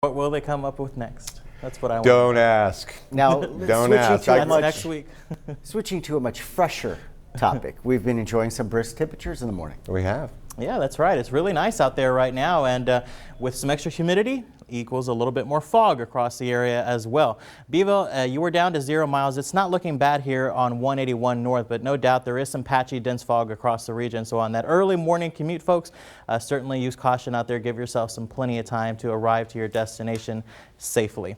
What will they come up with next? That's what I want. Don't ask. Now, Don't ask. Next week. Switching to a much fresher topic. We've been enjoying some brisk temperatures in the morning. We have. Yeah, that's right. It's really nice out there right now, and with some extra humidity equals a little bit more fog across the area as well. Bevo, you were down to 0 miles. It's not looking bad here on 181 North, but no doubt there is some patchy, dense fog across the region. So on that early morning commute, folks, certainly use caution out there. Give yourself some plenty of time to arrive to your destination safely.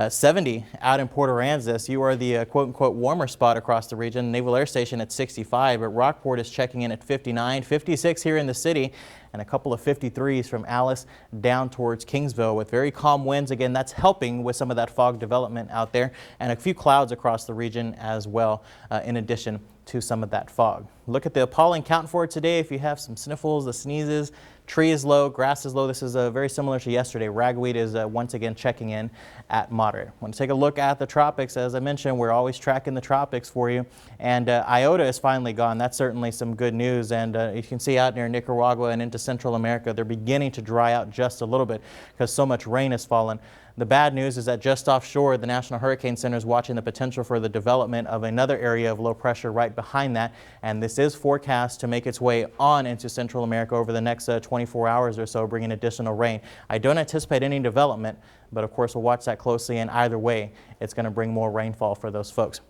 70 out in Port Aransas. You are the quote-unquote warmer spot across the region. Naval Air Station at 65, but Rockport is checking in at 59, 56 here in the city, and a couple of 53s from Alice down towards Kingsville with very calm winds. Again, that's helping with some of that fog development out there, and a few clouds across the region as well, in addition to some of that fog. Look at the pollen count for today. If you have some sniffles, the sneezes, tree is low, grass is low. This is very similar to yesterday. Ragweed is once again checking in at moderate. Want to take a look at the tropics. As I mentioned, we're always tracking the tropics for you. And iota is finally gone. That's certainly some good news. And you can see out near Nicaragua and into Central America, they're beginning to dry out just a little bit because so much rain has fallen. The bad news is that just offshore, the National Hurricane Center is watching the potential for the development of another area of low pressure right behind that. And this is forecast to make its way on into Central America over the next 24 hours or so, bringing additional rain. I don't anticipate any development, but of course we'll watch that closely, and either way, it's going to bring more rainfall for those folks.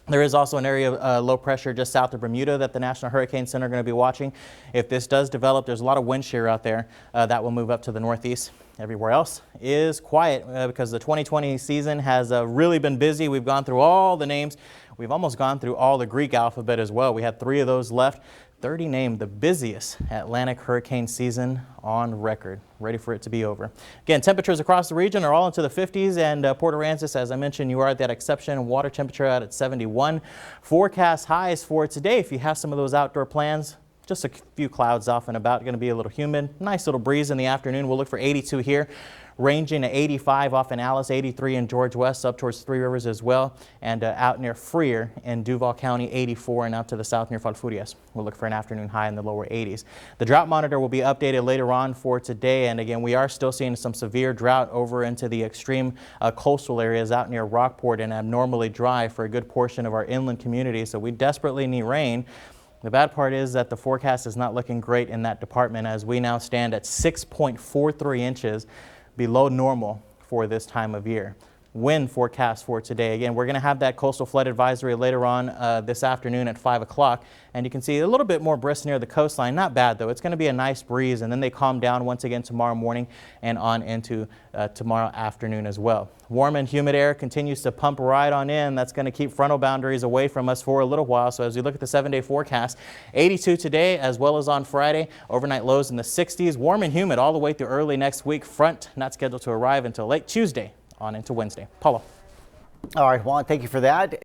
There is also an area of low pressure just south of Bermuda that the National Hurricane Center are going to be watching. If this does develop, there's a lot of wind shear out there that will move up to the northeast. Everywhere else is quiet because the 2020 season has really been busy. We've gone through all the names. We've almost gone through all the Greek alphabet as well. We had 3 of those left. 30 named the busiest Atlantic hurricane season on record. Ready for it to be over. Again, temperatures across the region are all into the 50s, and Port Aransas, as I mentioned, you are at that exception. Water temperature out at 71. Forecast highs for today. If you have some of those outdoor plans, just a few clouds off and about. Going to be a little humid. Nice little breeze in the afternoon. We'll look for 82 here, ranging at 85 off in Alice, 83 in George West, up towards Three Rivers as well, and out near Freer in Duval County, 84, and out to the south near Falfurrias. We'll look for an afternoon high in the lower 80s. The drought monitor will be updated later on for today, and again, we are still seeing some severe drought over into the extreme coastal areas out near Rockport, and abnormally dry for a good portion of our inland community, so we desperately need rain. The bad part is that the forecast is not looking great in that department, as we now stand at 6.43 inches below normal for this time of year. Wind forecast for today. Again, we're going to have that coastal flood advisory later on this afternoon at 5 o'clock. And you can see a little bit more brisk near the coastline. Not bad, though. It's going to be a nice breeze, and then they calm down once again tomorrow morning and on into tomorrow afternoon as well. Warm and humid air continues to pump right on in. That's going to keep frontal boundaries away from us for a little while. So as we look at the 7-day forecast, 82 today as well as on Friday. Overnight lows in the 60s. Warm and humid all the way through early next week. Front not scheduled to arrive until late Tuesday on into Wednesday. Paula. All right, Juan, thank you for that.